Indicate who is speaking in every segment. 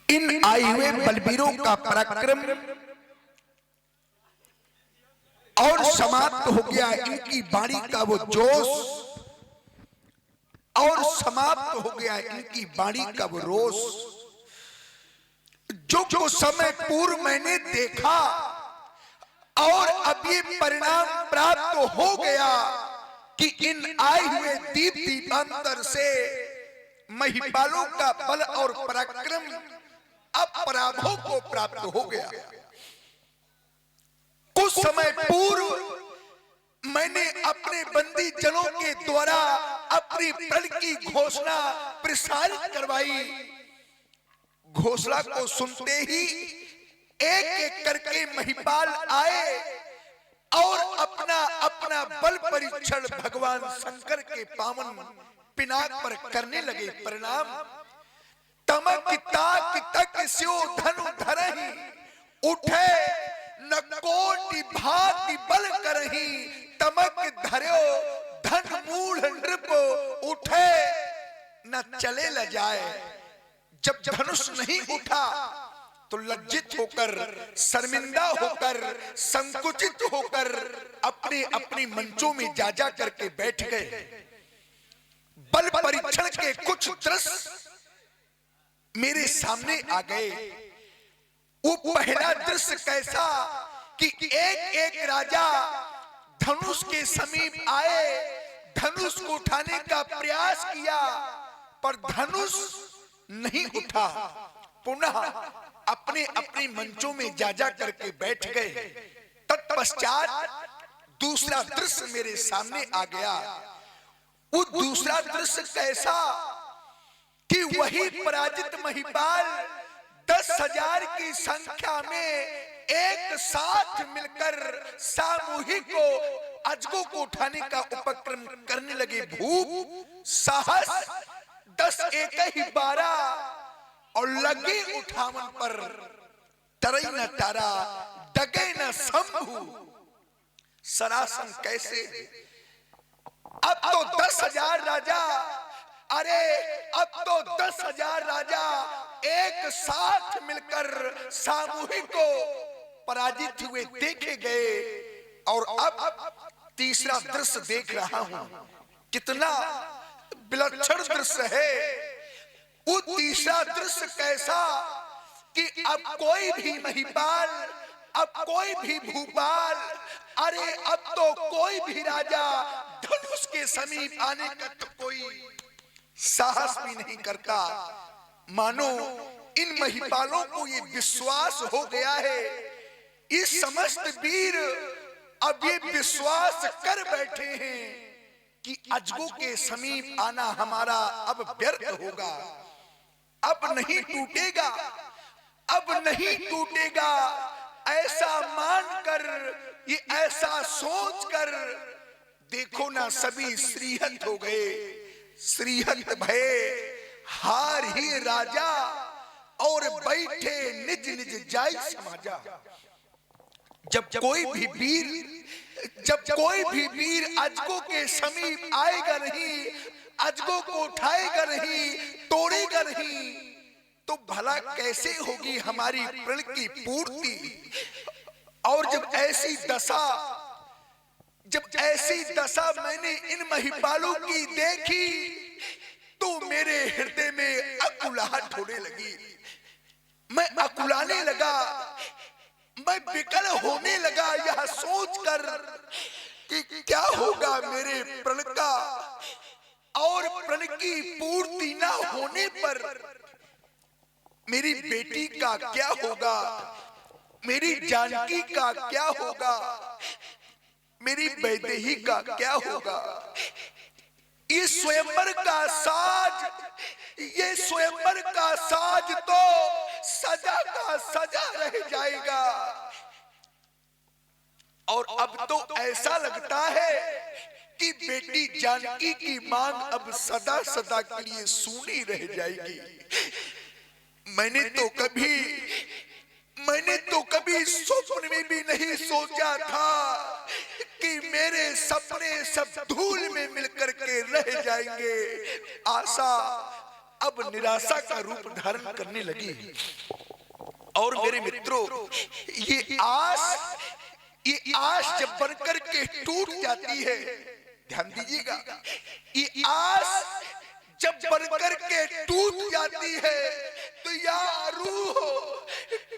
Speaker 1: इन आए हुए बलबीरों का पराक्रम और समाप्त हो गया। इनकी वाणी का वो जोश और समाप्त हो गया इनकी वाणी का वो रोष। जो समय पूर्व मैंने देखा और अब ये परिणाम प्राप्त हो गया कि इन आए हुए दीप दीपांतर से महिपालों का बल और पराक्रम अब पराभव को प्राप्त हो गया। कुछ समय पूर्व मैंने अपने बंदी जनों के द्वारा अपनी प्रण की घोषणा प्रसारित करवाई। घोषणा को सुनते ही एक एक करके महिपाल आए और अपना अपना बल परीक्षण भगवान शंकर के पावन पिनाक पर करने लगे। परिणाम तमक ताक तक स्यो धनु धरहि उठे न कोटि भाति बल करहि तमक धर्यो धन मूढ़ नृप उठे न चले ल जाए। जब धनुष नहीं उठा तो लज्जित होकर, शर्मिंदा होकर, संकुचित होकर अपने अपनी मंचों में जा जा करके बैठ गए। बल परीक्षण के कुछ दृश्य मेरे सामने आ गए। वो पहला दृश्य कैसा कि एक एक राजा धनुष के समीप आए, धनुष को उठाने का प्रयास किया पर धनुष नहीं उठा। पुनः अपने अपने मंचों में जा जा करके बैठ गए। तत्पश्चात दूसरा दृश्य मेरे सामने आ गया। वो दूसरा दृश्य कैसा कि वही पराजित महिपाल 10,000 की संख्या में एक साथ मिलकर सामूहिक अजगों को उठाने का उपक्रम करने लगे। भूप साहस 10 एक ही 12 और लगे उठावन पर तरई न तारा डगे न शंभु। सरासन कैसे अब तो 10,000 राजा, अरे अब तो 10,000 राजा एक साथ मिलकर सामूहिक को पराजित हुए देखे गए। और अब तीसरा दृश्य देख रहा हूं, कितना विलक्षण दृश्य है। वो तीसरा दृश्य कैसा कि अब कोई भी महिपाल, अब कोई भी भूपाल, अरे अब तो कोई भी राजा धनुष के समीप आने का तो कोई साहस भी नहीं करता। मानो इन महिपालों को ये विश्वास हो गया है, इस समस्त वीर अब ये विश्वास कर बैठे हैं कि अजगों के समीप आना हमारा अब व्यर्थ होगा, अब नहीं टूटेगा, अब नहीं टूटेगा। ऐसा मानकर, ये ऐसा सोचकर देखो ना सभी श्रीहत हो गए। श्रीहत भये हार ही राजा और बैठे निज निज जाय समाजा। जब कोई भी वीर अजगों के समीप आएगा नहीं, अजगों को उठाएगा नहीं, तोड़ेगा नहीं, तो भला कैसे होगी हमारी प्रण की पूर्ति। और जब ऐसी दशा मैंने इन महिपालों की देखी तो मेरे हृदय में अकुलाहट होने लगी। मैं अकुलाने लगा, मैं विकल होने लगा यह सोचकर कि क्या होगा मेरे प्रण का, और प्रण की पूर्ति न होने पर मेरी बेटी का क्या होगा, मेरी जानकी का क्या होगा, मेरी वैदेही का क्या होगा। ये स्वयंवर का साज तो सजा का सजा रह जाएगा। और अब तो ऐसा लगता है कि बेटी जानकी की मांग अब सदा सदा के लिए सूनी रह जाएगी। मैंने तो कभी स्वप्न में भी नहीं सोचा था कि मेरे सपने सब धूल में मिलकर के रह जाएंगे। आशा अब निराशा का रूप धारण करने लगी। और मेरे मित्रों, ये आस जब बनकर के टूट जाती है, ध्यान दीजिएगा, ये आस जब बनकर के टूट जाती है तो यार रूह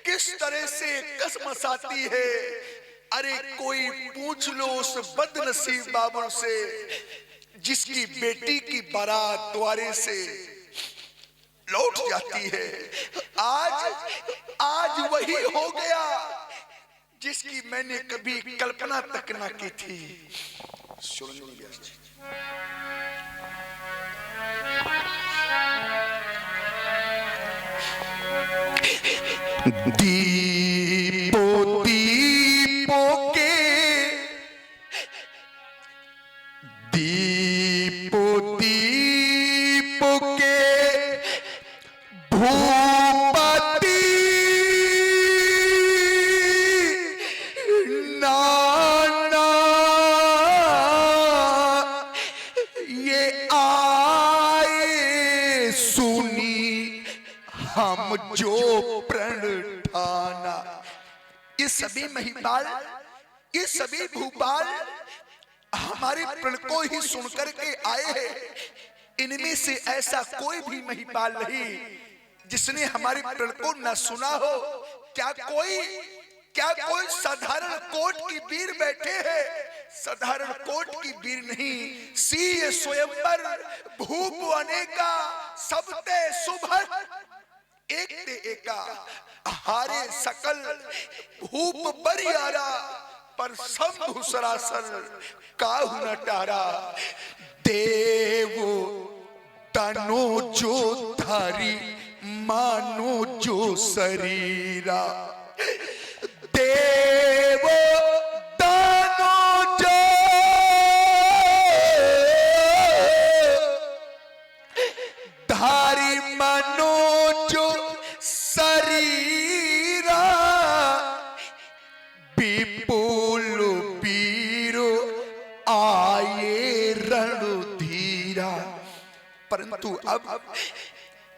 Speaker 1: किस तरह से कसमसाती है। अरे कोई पूछ लो उस बदनसीब बाबा से जिसकी बेटी की बारात द्वारे से लौट जाती है। आज वही हो गया जिसकी मैंने कभी कल्पना तक ना की थी। दीपों दीपों के दीपों दीपों के भूपति नाना ये आए सुनी हम जो प्रण ठाना। ये सभी महिपाल, ये सभी भूपाल हमारे प्रण को ही सुनकर के आए हैं। इनमें से ऐसा कोई भी महिपाल नहीं जिसने हमारे प्रण को न सुना हो। क्या कोई साधारण कोर्ट की वीर बैठे हैं? साधारण कोर्ट की वीर नहीं, सिंह स्वयंवर भूप अनेका सबते सुभर एक ते एका हारे सकल भूप बरियारा पर शंभु सरासर काहू न टारा। देव तनो जो धारी मानो जो शरीरा। देव तनो जो धारी मानो जो शरीरा। विपुल वीरो आए रणधीरा। परंतु अब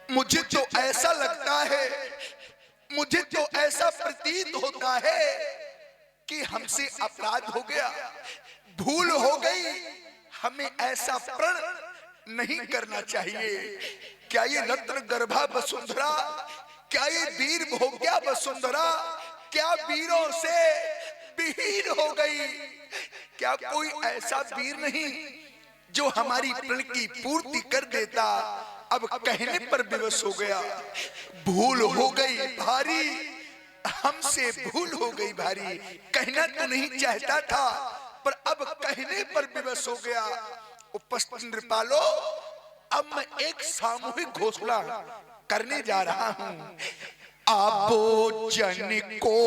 Speaker 1: मुझे तो ऐसा लगता है, मुझे तो ऐसा प्रतीत होता है कि हमसे अपराध हो गया, भूल हो गई। हमें ऐसा प्रण नहीं करना चाहिए। क्या ये रत्न गर्भा वसुंधरा, क्या ये वीर भोग्या वसुंधरा, क्या वीरों से विहीन हो गई? क्या कोई ऐसा वीर नहीं जो हमारी प्रण की पूर्ति कर देता? अब कहने पर विवश हो गया। भूल हो गई भारी, हमसे भूल हो गई भारी। कहना तो नहीं चाहता था पर अब कहने पर विवश हो गया। उपस्थित नृपालो, अब मैं एक सामूहिक घोषणा करने जा रहा हूं। आबो जन को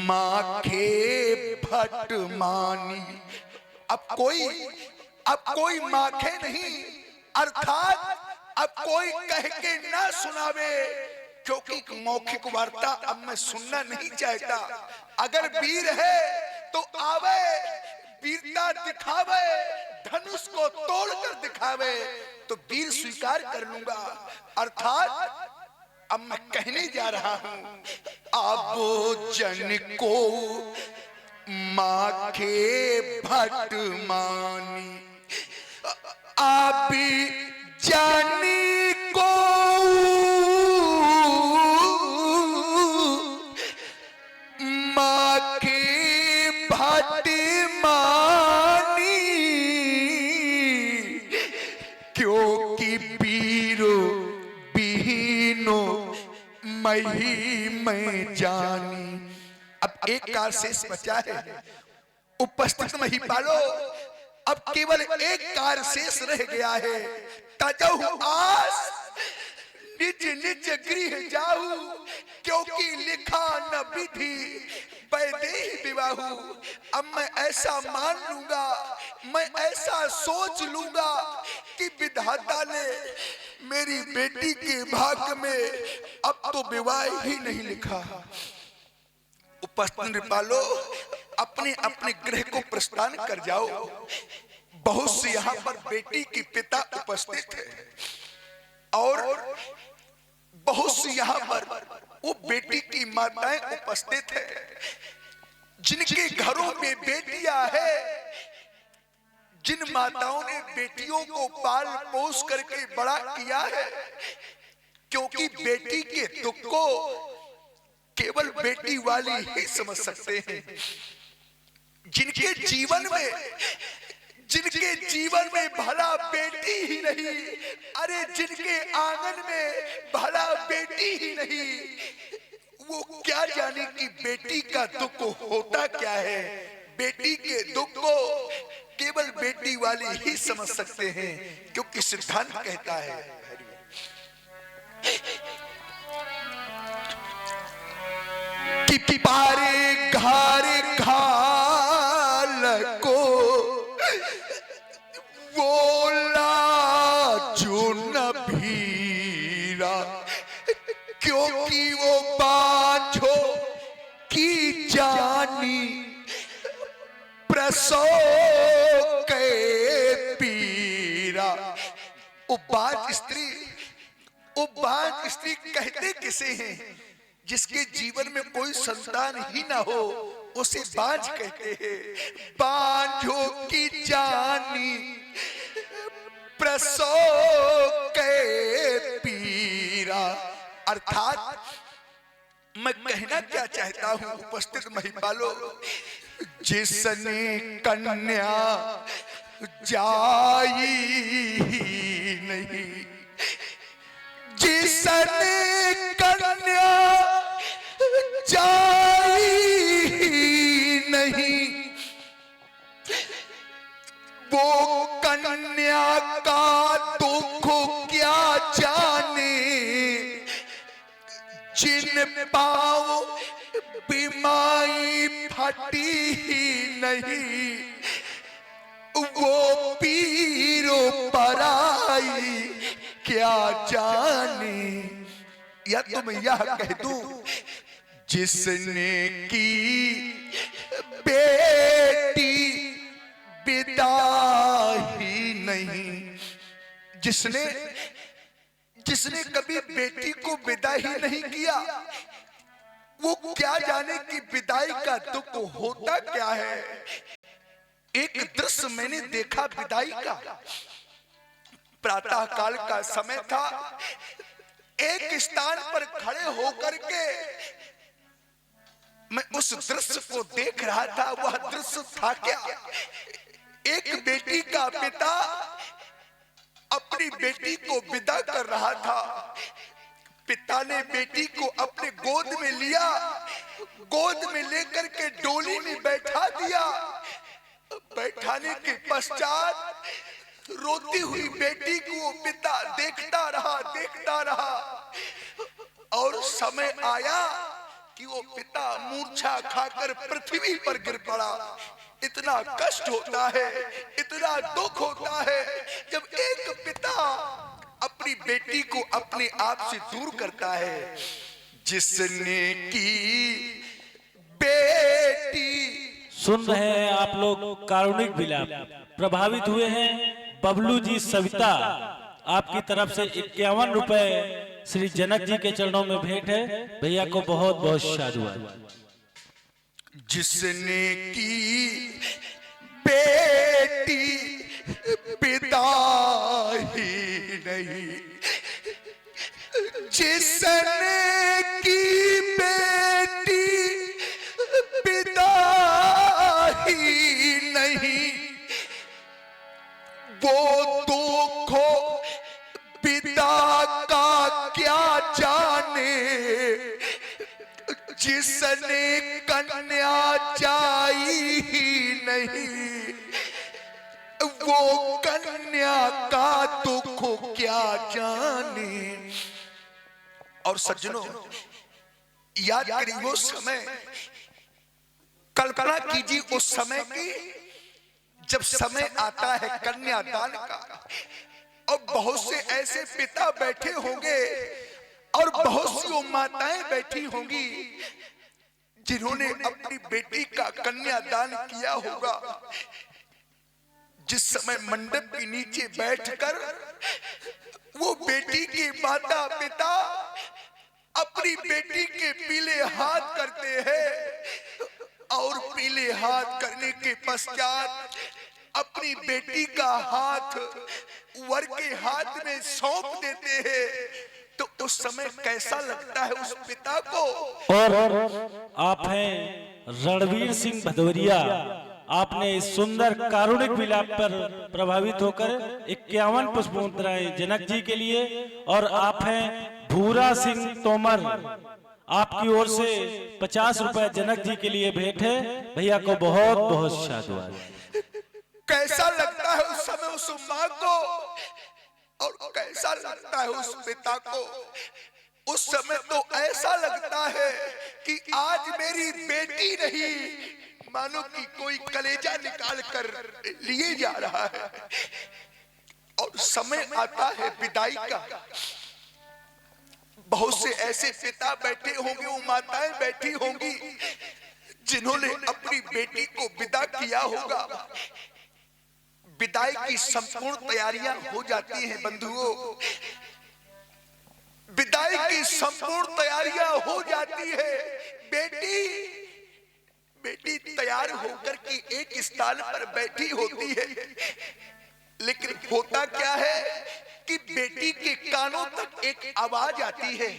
Speaker 1: माखे भट मानी। अब कोई माखे नहीं, अर्थात अब कोई कह के ना सुनावे, क्योंकि मौखिक वार्ता अब मैं सुनना नहीं चाहता। अगर वीर है तो आवे, वीरता दिखावे, धनुष को तोड़कर दिखावे तो वीर स्वीकार कर लूंगा। अर्थात अब मैं कहने जा रहा हूं, आबो जन को माखे भट मानी। आबी जानी को माखे भट मानी। क्योंकि पीरो बिहीनो मही मैं जानी। अब एक कार शेष बचा है। उपस्थित महिपालो, अब केवल एक कार शेष रह गया है। तजहु आस निज निज गृह जाहू। क्योंकि लिखा न विधि वैदेही विवाहू। अब मैं ऐसा मान लूंगा, मैं ऐसा सोच लूंगा कि विधाता ने मेरी बेटी के भाग्य में अब तो विवाह ही नहीं लिखा। उपस्थित नृपालो, अब अपने अपने गृह को प्रस्थान कर जाओ। बहुत से यहाँ पर बेटी के पिता उपस्थित है और बहुत से यहाँ पर वो बेटी की माताएं उपस्थित है, जिनके घरों में बेटियां है, जिन माताओं ने बेटियों को पाल पोस करके बड़ा किया है, क्योंकि बेटी के दुख को केवल बेटी वाली ही समझ सकते हैं। जिनके जीवन में भला बेटी ही नहीं, अरे जिनके आंगन में भला बेटी ही नहीं, वो क्या जाने कि बेटी का दुख होता क्या है। बेटी के दुख को केवल बेटी वाले ही समझ सकते हैं, क्योंकि सिद्धांत कहता है कि पारे घारे घाल को बोला जो न भीरा, क्योंकि वो बांझो की जानी प्रसव के पीरा। बांझ स्त्री कहते किसे हैं? जिसके जीवन में कोई संतान ही ना हो उसे बांझ कहते हैं। बांझो की जानी प्रसव के पीरा, अर्थात मैं कहना क्या चाहता हूं उपस्थित महिपालों, जिसने कन्या जाई नहीं, जिसने कन्या जाई नहीं, वो कन्या का दुख क्या जाने। जिन पाँव बीमाई फटी ही नहीं, वो पीरो पराई क्या जाने। या तो मैं यह कह दूं, जिसने की बेटी विदा ही नहीं, जिसने कभी बेटी को विदा ही नहीं किया, वो क्या जाने कि विदाई का दुख होता क्या है। एक दृश्य मैंने देखा विदाई का, प्रातः काल का समय था। एक स्थान पर खड़े होकर के मैं उस दृश्य को देख रहा था। वह दृश्य था क्या? एक बेटी का पिता अपनी बेटी को विदा कर रहा था। पिता ने बेटी को अपने गोद में लिया, गोद में लेकर के डोली में बैठा दिया। बैठाने के पश्चात रोती हुई बेटी को पिता देखता रहा और समय आया कि वो पिता मूर्छा खाकर पृथ्वी पर गिर पड़ा। इतना कष्ट होता है, इतना दुख होता है जब एक पिता अपनी बेटी को अपने आप से दूर करता है। जिसने की बेटी,
Speaker 2: सुन रहे हैं आप लोग कारुणिक विलाप, प्रभावित हुए हैं बबलू जी सविता, आपकी तरफ से 51 रुपए श्री जनक जी के चरणों में भेंट है। भैया को बहुत बहुत साधुवाद।
Speaker 1: जिसने की बेटी पिता ही नहीं, जिसने की बेटी पिता ही नहीं, वो दुखो पिता का क्या जाने। जिसने कन्या जाई ही नहीं, वो कन्या का दुख क्या जाने। और सज्जनों, याद करिए वो समय, कल्पना कीजिए उस समय की जब समय आता है कन्यादान का, और बहुत से ऐसे पिता बैठे होंगे और बहुत सी माताएं बैठी होंगी जिन्होंने अपनी बेटी का कन्यादान किया होगा, जिस समय मंडप के नीचे बैठकर वो बेटी के माता पिता अपनी बेटी के पीले हाथ करते हैं और पीले हाथ करने के पश्चात अपनी बेटी का हाथ वर के हाथ में सौंप देते हैं, तो उस समय कैसा लगता है उस पिता को।
Speaker 2: और आप हैं रणवीर सिंह भदौरिया, आपने इस सुंदर कारुणिक विलाप पर प्रभावित होकर 51 पुष्पमुद्राएं जनक जी के लिए, और आप हैं भूरा सिंह तोमर, आपकी ओर से 50 रुपए जनक जी के लिए भेंट है। भैया को बहुत बहुत साधुवाद।
Speaker 1: कैसा लगता है उस समय उस माँ को और कैसा लगता है उस पिता को। उस समय तो ऐसा लगता है कि आज मेरी बेटी नहीं, मानो कि कोई कलेजा निकाल कर लिए जा रहा है। और समय आता है विदाई का। बहुत से ऐसे पिता बैठे होंगे, वो माताएं बैठी होंगी जिन्होंने अपनी बेटी को विदा किया होगा। विदाई की संपूर्ण तैयारियां हो जाती हैं बंधुओं, विदाई की संपूर्ण तैयारियां हो जाती है। बेटी तैयार होकर के एक स्थान पर बैठी होती है, लेकिन होता क्या है कि बेटी के कानों तक एक आवाज आती है।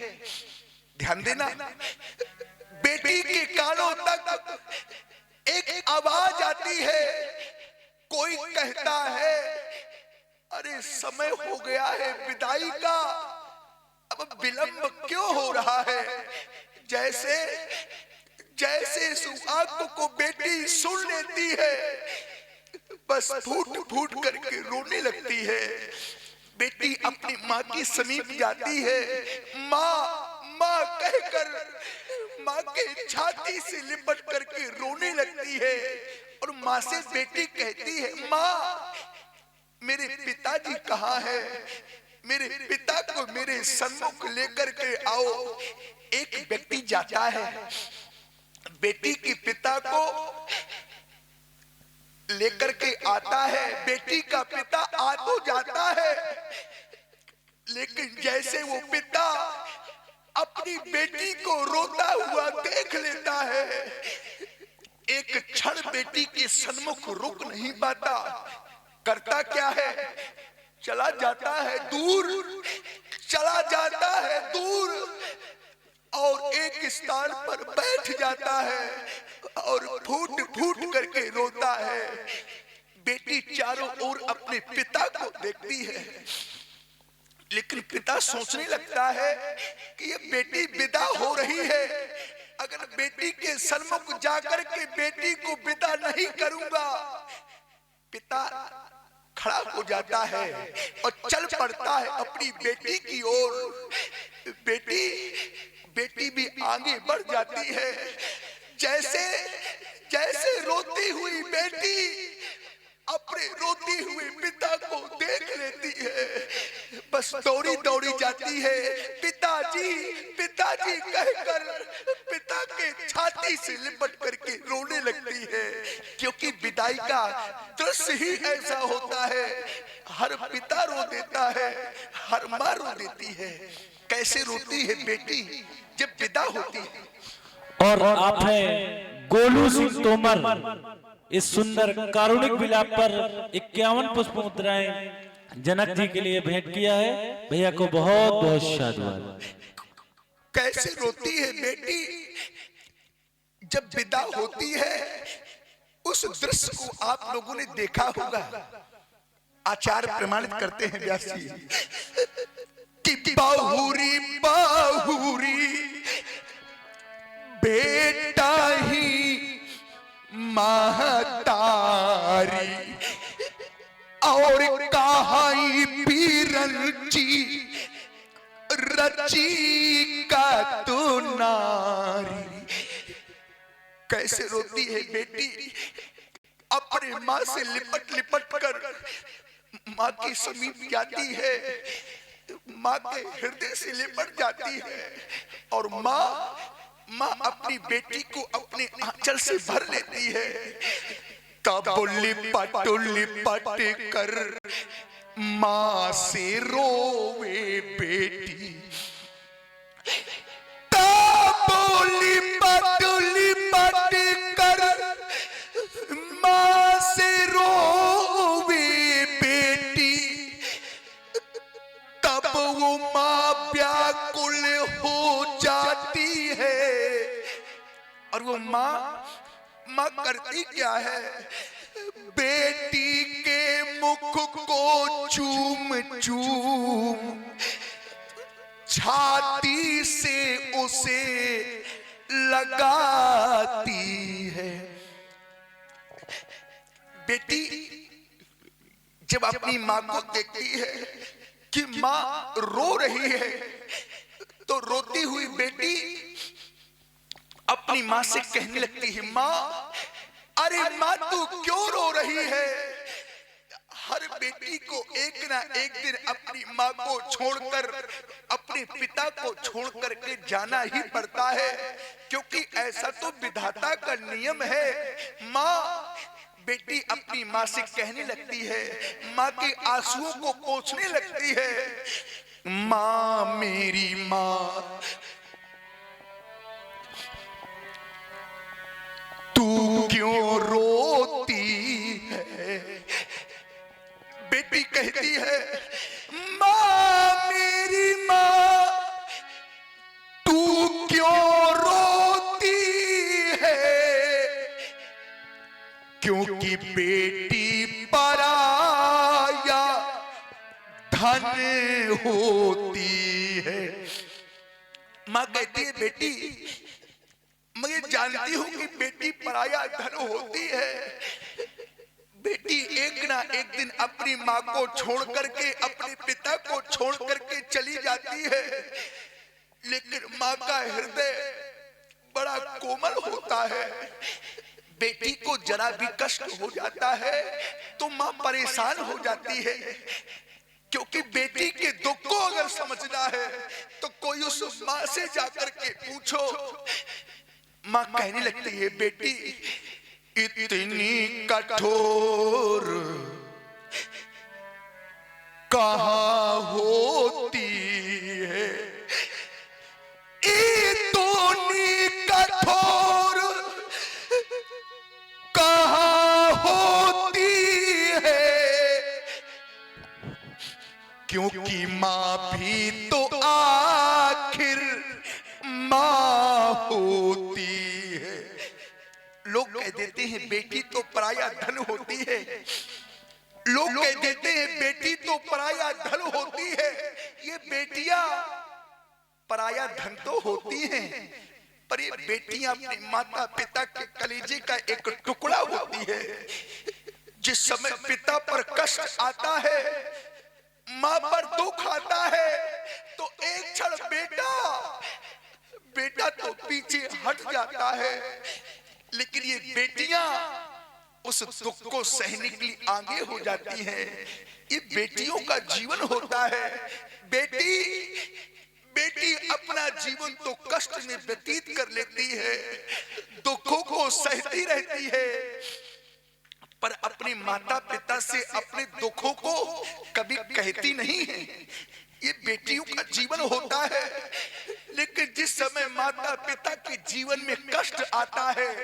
Speaker 1: ध्यान देना, बेटी के कानों तक एक आवाज आती है। कोई कहता है अरे समय हो गया है विदाई का, अब विलंब क्यों हो रहा है। जैसे जैसे सुहाग को बेटी सुन लेती है, बस फूट फूट करके रोने लगती है। बेटी अपनी माँ की समीप जाती है, माँ माँ कहकर माँ के छाती से लिपट करके रोने लगती है। और माँ से बेटी कहती है, माँ मेरे पिताजी कहाँ है, मेरे पिता को मेरे सम्मुख लेकर के आओ। एक व्यक्ति जाता है, बेटी के पिता को लेकर के आता है। बेटी का पिता आ तो जाता है, लेकिन जैसे वो पिता अपनी बेटी को रोता हुआ देख लेता है, एक क्षण बेटी के सन्मुख रुक नहीं पाता। करता क्या है, चला जाता है दूर, चला जाता है दूर और एक स्थान पर बैठ जाता है और फूट फूट करके रोता है। बेटी चारों ओर अपने पिता को देखती है, लेकिन पिता सोचने लगता है कि ये बेटी विदा हो रही है, अगर बेटी के सन्मुख जाकर के बेटी को विदा नहीं करूंगा। पिता खड़ा हो जाता है और चल पड़ता है अपनी बेटी की ओर। बेटी भी आगे बढ़ जाती है। जैसे जैसे रोती हुई बेटी अपने रोती हुए पिता को देख लेती है, बस दौड़ी दौड़ी जाती है, पिताजी पिताजी कहकर पिता के छाती से लिपट करके रोने लगती है। क्योंकि विदाई का दृश्य ही ऐसा होता है, हर पिता रो देता है, हर माँ रो देती है। कैसे रोती है बेटी जब विदा होती है।
Speaker 2: और आप हैं गोलू सिंह तोमर, इस सुंदर कारुणिक विलाप पर 51 पुष्पमुद्राएं जनक जी के लिए भेंट किया है। भैया को बहुत बहुत साधुवाद।
Speaker 1: कैसे रोती है बेटी जब विदा होती है। उस दृश्य को आप लोगों ने देखा होगा। आचार्य प्रमाणित करते हैं व्यास जी कि बाहुरी बाहुरी बेटा ही महतारी और कहाई पीरंची रची का तो नारी। कैसे रोती है बेटी अपने माँ से लिपट लिपट कर माँ के समीप जाती है, माँ के हृदय से लिपट जाती है और माँ माँ अपनी बेटी को अपने आंचल से भर लेती है। तब लिपट लिपट कर माँ से रोवे बेटी, तब लिपट लिपट कर माँ से रोवे बेटी, तब वो माँ व्याकुल हो जाती है। और वो माँ करती क्या है, बेटी के मुख को चूम चूम छाती से उसे लगाती है। बेटी जब अपनी माँ को देखती है कि माँ रो रही है, तो रोती हुई बेटी अपनी माँ से कहने लगती है, माँ, अरे माँ तू क्यों रो रही है? हर बेटी को एक ना एक दिन अपनी माँ को छोड़कर, अपने पिता को छोड़कर के जाना ही पड़ता है, क्योंकि ऐसा तो विधाता का नियम है। माँ, बेटी अपनी माँ से कहने लगती है, माँ के आंसुओं को पोंछने लगती है, माँ मेरी माँ, तू क्यों रोती है? बेटी कहती है, माँ मेरी माँ, तू क्यों रोती है? क्योंकि बेटी पराया धन होती है। माँ कहती है, बेटी मैं जानती हूं कि बेटी पराया धन होती है। बेटी एक ना एक दिन अपनी माँ को छोड़ करके, अपने पिता को छोड़ करके चली जाती है, लेकिन माँ का हृदय बड़ा कोमल होता है। बेटी को जरा भी कष्ट हो जाता है तो माँ परेशान हो जाती है, क्योंकि बेटी के दुख को अगर समझना है तो कोई उस माँ से जाकर के पूछो। माँ कहने लगती है, बेटी इतनी कठोर कहाँ होती है, इतनी कठोर कहाँ होती है, क्योंकि माँ भी तो आखिर माँ होती है। लोग कह देते हैं बेटी तो पराया धन होती है, लोग कह देते हैं बेटी तो पराया धन होती है। ये बेटियां पराया धन तो होती हैं, पर ये बेटियां अपने माता पिता के कलेजे का एक टुकड़ा होती है। जिस समय पिता पर कष्ट आता है, माँ पर दुख आता है, तो एक क्षण बेटा तो पीछे हट जाता है, लेकिन ये बेटियां उस दुख को सहने के लिए आगे हो जाती हैं। ये बेटियों का जीवन होता है। बेटी अपना जीवन तो कष्ट में व्यतीत कर लेती है, दुखों को सहती रहती है, पर अपने माता पिता से अपने दुखों को कभी कहती नहीं है। ये बेटियों का जीवन होता है। लेकिन जिस समय माता पिता के जीवन में कष्ट आता है,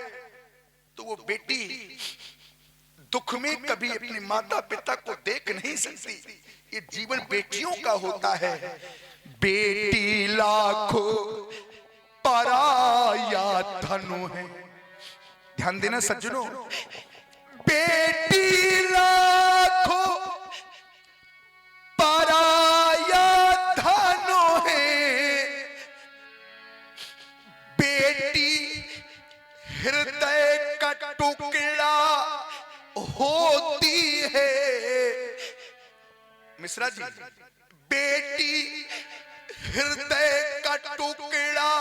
Speaker 1: तो वो बेटी दुख में कभी अपने माता पिता को देख नहीं सकती। ये जीवन बेटियों का होता है। बेटी लाखों पराया धनु है। ध्यान देना सज्जनों, बेटी लाखों पराया धनु है, बेटी हृदय का टुकड़ा होती है। मिश्रा जी, बेटी हृदय का टुकड़ा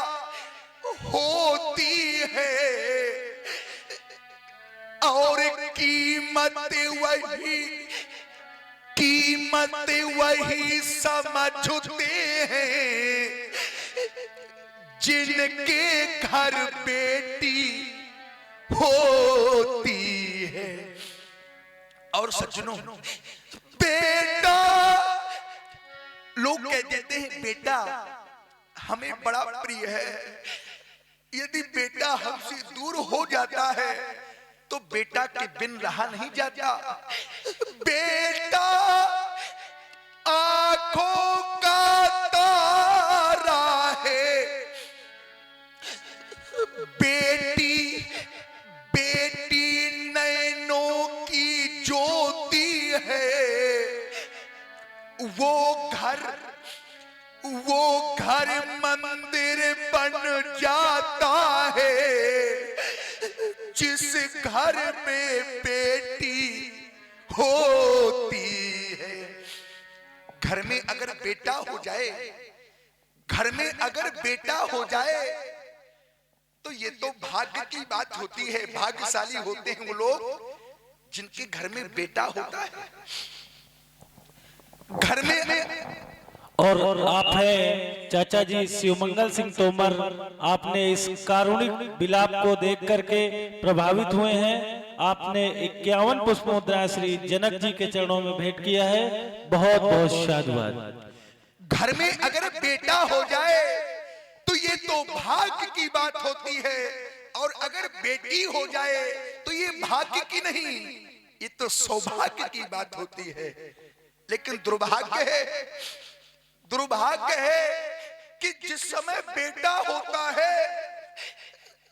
Speaker 1: होती है, और कीमत वही समझते हैं जिनके घर बेटी होती है। और सज्जनों, बेटा, लोग कह देते हैं बेटा हमें बड़ा प्रिय है, यदि बेटा हमसे दूर हो जाता है तो बेटा के बिन रहा नहीं जाता। बेटा आंखों का तारा है, बेटी बेटी नैनों की ज्योति है। वो घर मंदिर बन जाता है जिस घर में बेटी होती है। घर में अगर बेटा हो जाए, घर में अगर बेटा हो जाए तो ये तो भाग्य की बात होती है। भाग्यशाली होते हैं वो लोग जिनके घर में बेटा होता है। घर में
Speaker 2: और आप हैं चाचा जी शिवमंगल सिंह तोमर, आपने इस कारुणिक विलाप को देख करके प्रभावित हुए हैं। आपने 51 पुष्प मुद्रा श्री जनक जी के चरणों में भेंट किया है। बहुत बहुत साधुवाद।
Speaker 1: घर में अगर बेटा हो जाए तो ये तो भाग्य की बात होती है, और अगर बेटी हो जाए तो ये भाग्य की नहीं, ये तो सौभाग्य की बात होती है। लेकिन दुर्भाग्य है कि जिस समय बेटा होता है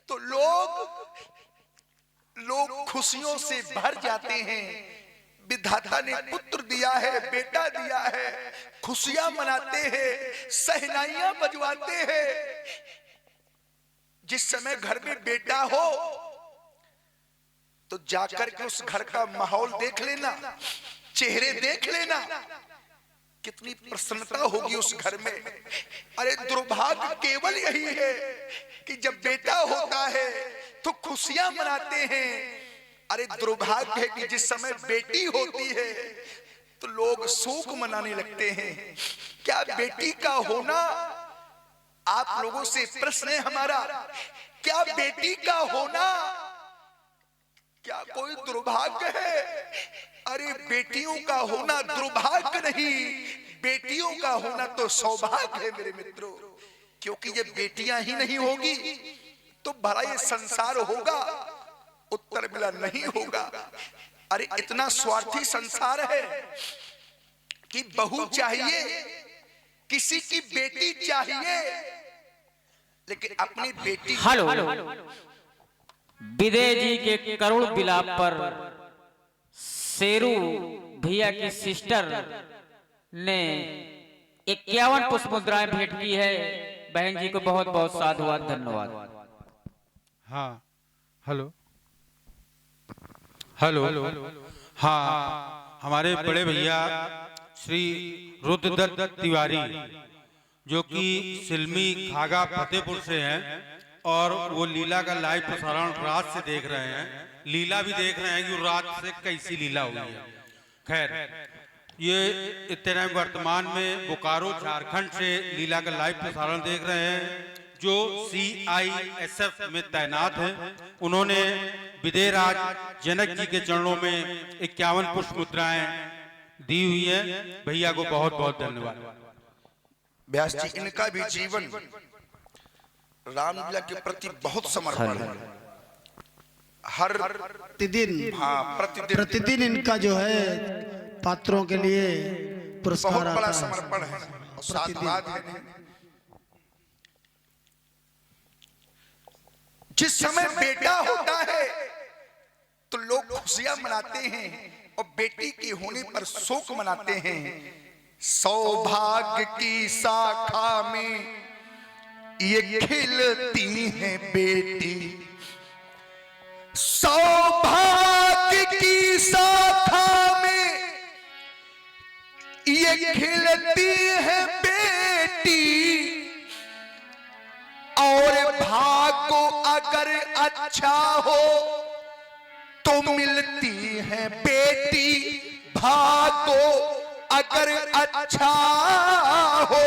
Speaker 1: तो लोग खुशियों से भर जाते हैं। विधाता ने पुत्र दिया है, बेटा दिया है, खुशियां मनाते हैं, सहनाइयां बजवाते हैं। जिस समय घर में बेटा हो तो जाकर के उस घर का माहौल देख लेना, चेहरे देख लेना, कितनी प्रसन्नता होगी उस घर में। अरे दुर्भाग्य केवल यही है कि जब बेटा होता है तो खुशियां मनाते हैं। अरे दुर्भाग्य है कि जिस समय बेटी होती है तो लोग शोक मनाने लगते हैं। क्या बेटी का होना, आप लोगों से प्रश्न है हमारा, क्या बेटी का होना क्या कोई दुर्भाग्य है? अरे बेटियों का होना दुर्भाग्य नहीं, बेटियों का होना तो सौभाग्य है मेरे मित्रों। क्योंकि ये बेटियां ही नहीं होगी तो भला ये संसार होगा? उत्तर मिला नहीं होगा। अरे इतना स्वार्थी संसार है कि बहू चाहिए, किसी की बेटी चाहिए, लेकिन अपनी बेटी।
Speaker 3: हेलो, विदय जी के करुण विलाप पर शेरू भैया की सिस्टर ने 51 पुष्प मुद्राएं भेंट की है। बहन जी को बहुत बहुत साधुवाद, धन्यवाद।
Speaker 4: हाँ, हेलो हेलो, हाँ, हमारे बड़े भैया श्री रुद्रदत्त तिवारी जो कि सिलमी खागा फतेहपुर से हैं, और वो लीला का लाइव प्रसारण रात से देख रहे हैं। लीला भी देख रहे हैं कि रात से कैसी लीला हुई है। खैर, ये इतने वर्तमान में बोकारो झारखंड से लीला का लाइव प्रसारण देख रहे हैं, जो CISF में तैनात हैं। उन्होंने विदेराज जनक जी के चरणों में 51 पुष्प मुद्राएं दी हुई हैं। भैया को बहुत बहुत धन्यवाद।
Speaker 1: व्यास जी, इनका भी जीवन रामलीला के प्रति बहुत समर्पण है। हर
Speaker 5: प्रतिदिन,
Speaker 1: हाँ,
Speaker 5: प्रतिदिन इनका जो है पात्रों के लिए पुरस्कार
Speaker 1: बहुत बड़ा
Speaker 5: आता है।
Speaker 1: समर्पण है और साधुवाद है। जिस समय बेटा होता है तो लोग खुशियां मनाते हैं और बेटी के होने पर शोक मनाते हैं। सौभाग्य की शाखा में ये खिलती है बेटी, सौभाग्य की शाखा में ये खिलती है बेटी, और भाग्य अगर अच्छा हो तो मिलती है बेटी, भाग्य अगर अच्छा हो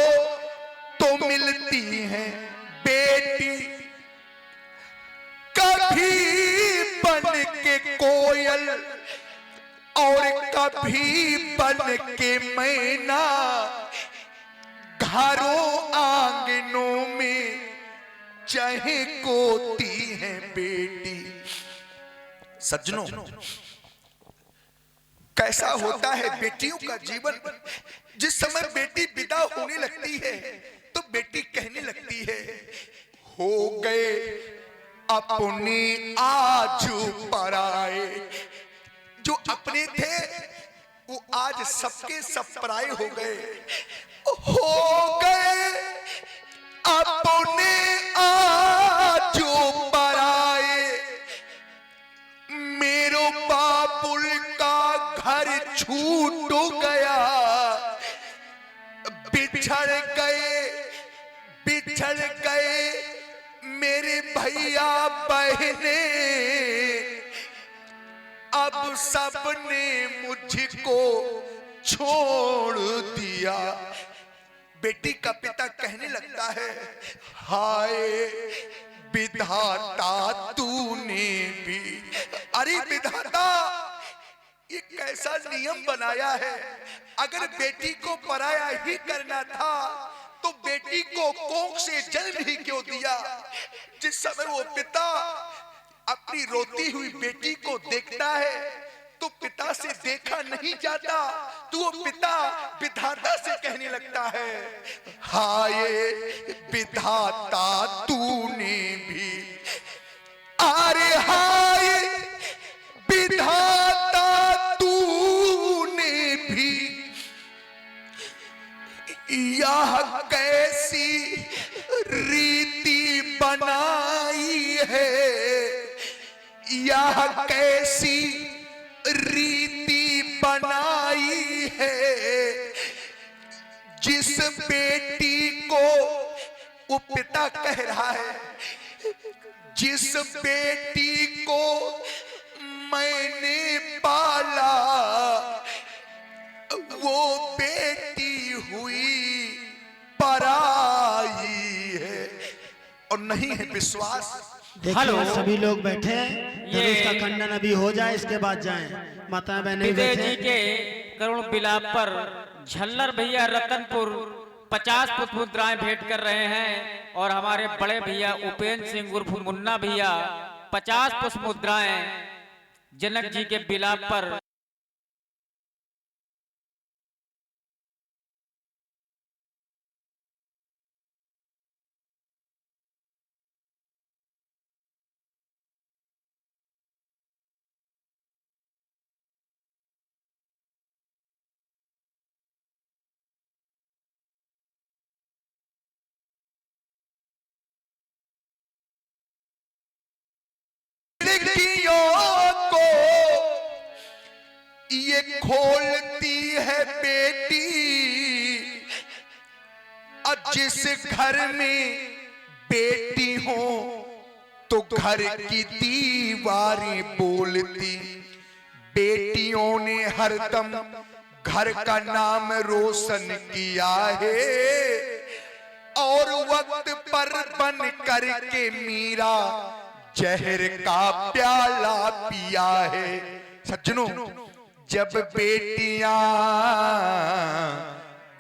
Speaker 1: तो मिलती है बेटी। भी बन के मैना घरों आंगनों में चाहे कोती है बेटी। सज्जनों, कैसा होता है बेटियों का जीवन। जिस समय बेटी विदा होने लगती है तो बेटी कहने लगती है, हो गए अपने आज पराए। जो अपने थे वो आज सबके सब पराए हो गए। हो गए अपने आज पराए, मेरो बाबुल का घर छूट गया। बिछड़ गए मेरे भैया बहने, अब सबने मुझको छोड़ दिया। बेटी का पिता कहने लगता है, हाय विधाता तूने भी। अरे विधाता, ये कैसा नियम बनाया है। अगर बेटी को पराया ही करना था तो बेटी को कोख से जन्म ही क्यों दिया। जिस समय वो पिता अपनी रोती हुई बेटी को देखता है तो पिता से देखा नहीं जाता, तो वो पिता विधाता से कहने लगता है, हाय विधाता तूने भी। अरे हाय विधाता तूने भी, यह कैसी रीति बनाई है। यह कैसी रीति बनाई है। जिस बेटी को, वो पिता कह रहा है, जिस बेटी को मैंने पाला वो बेटी हुई पराई है। और नहीं है विश्वास।
Speaker 5: देखिए सभी लोग बैठे हैं, जब इसका खंडन अभी हो जाए इसके बाद जाएं। माता बहने
Speaker 3: विजय जी
Speaker 5: बैठे।
Speaker 3: के करुण विलाप पर झल्लर भैया रतनपुर 50 पुष्प मुद्राएं भेंट कर रहे हैं और हमारे बड़े भैया उपेंद्र सिंह उर्फ मुन्ना भैया 50 पुष्प मुद्राएं जनक जी के विलाप पर
Speaker 1: को ये खोलती है बेटी। और जिस घर में बेटी हो तो घर की दीवारें बोलती। बेटियों ने हरदम घर का नाम रोशन किया है और वक्त पर बन करके मीरा जहर का प्याला पिया है। सज्जनों, जब बेटियां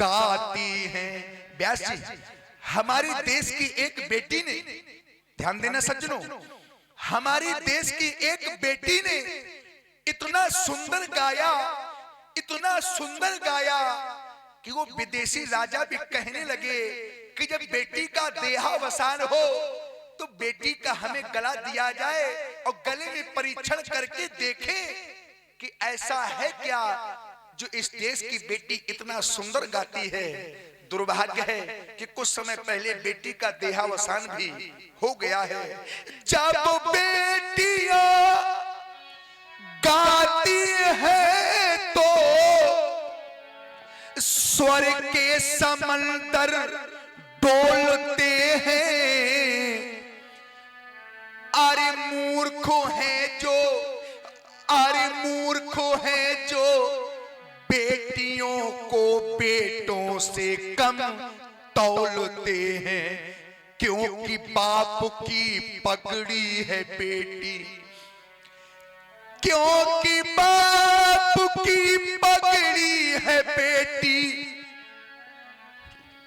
Speaker 1: गाती हैं, व्यास जी, हमारे देश की एक बेटी ने, ध्यान देना सज्जनों, हमारे देश की एक बेटी ने इतना सुंदर गाया, इतना सुंदर गाया कि वो विदेशी राजा भी कहने लगे कि जब बेटी का देहावसान हो तो बेटी का हमें गला दिया जाए और गले में परीक्षण करके देखें कि ऐसा है क्या जो इस देश की बेटी इतना सुंदर गाती है। दुर्भाग्य है कि कुछ समय पहले बेटी का देहावसान भी हो गया है। जब बेटियां गाती है तो स्वर्ग के समंदर डोलते हैं। अरे मूर्खो है जो, अरे मूर्खो है जो बेटियों को बेटों से कम तौलते हैं, क्योंकि बाप की पगड़ी है बेटी। क्योंकि बाप की पगड़ी है बेटी,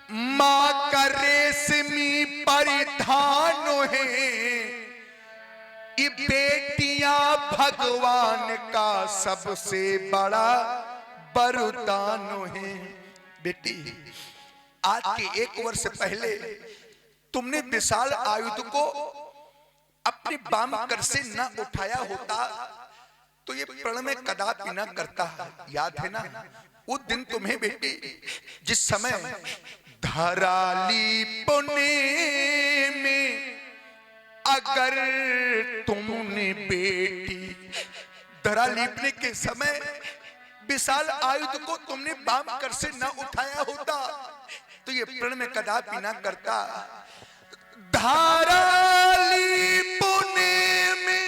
Speaker 1: मां का रेशमी परिधान है, ये बेटियां भगवान का सबसे बड़ा वरदान है। बेटी, आज के 1 वर्ष पहले तुमने विशाल आयुध को अपने बाम कर से न उठाया होता तो ये प्रण में कदापि न करता। याद है ना वो दिन तुम्हें बेटी, जिस समय धराली पुणे में अगर तुमने बेटी धरा लीपने के समय विशाल आयुध को तुमने बाम कर से न उठाया होता तो ये प्रण में कदापि न करता। धराली पुणे में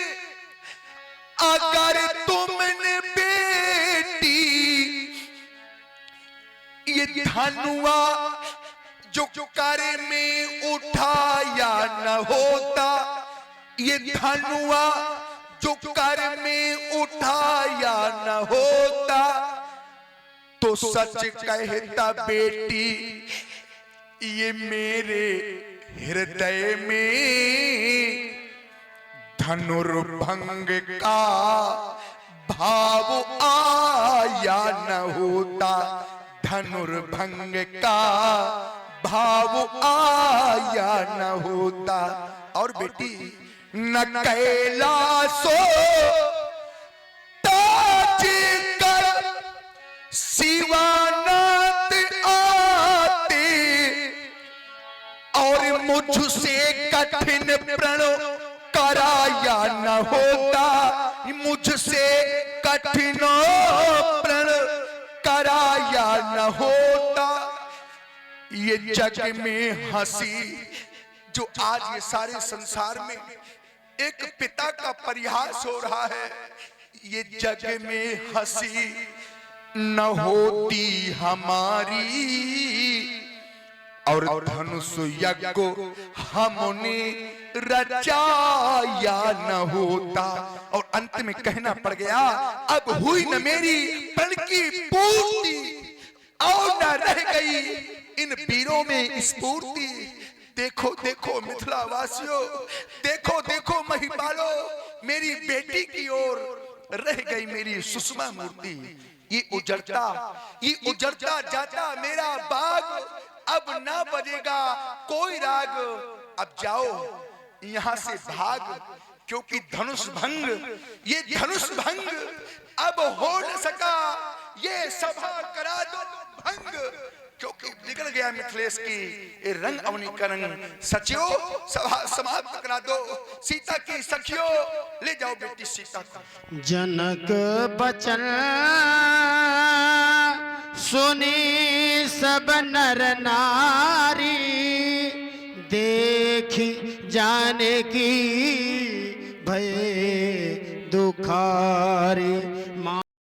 Speaker 1: अगर तुमने बेटी ये धनुआ जो कर में उठाया न होता, ये धनुआ जो कर में उठाया न होता, तो सच कहता बेटी ये मेरे हृदय में धनुर्भंग का भाव आया न होता, धनुर्भंग का भाव आया न होता। और बेटी, न कैलाशो ताज कर शिवानाथ आते, और मुझसे कठिन प्रण कराया न होता, मुझसे कठिन प्रण कराया न होता। ये जग में हंसी जो आज ये सारे संसार में एक पिता का परिहास हो रहा है, ये जग में हंसी न होती हमारी, और धनुष यज्ञ को हमने रचाया न होता। और अंत में कहना पड़ गया, अब हुई न मेरी प्रण की पूर्ति, और न रह गई इन वीरों में स्फूर्ति। देखो देखो मिथिला वासियों, देखो देखो महिपालो, मेरी बेटी की ओर रह गई मेरी सुषमा मूर्ति। ये उजड़ता जाता मेरा बाग, अब ना बजेगा कोई राग, अब जाओ यहां से भाग, क्योंकि धनुष भंग, ये धनुष भंग अब हो न सका, ये सभा करा दो भंग, क्योंकि निकल गया मिथिलेश की रंग अवनी का रंग। सचियो सभा समाप्त करा दो, सीता की सखियों ले जाओ बेटी सीता को।
Speaker 5: जनक बचन सुनी सब नर नारी, देखी जाने की भय दुखारी।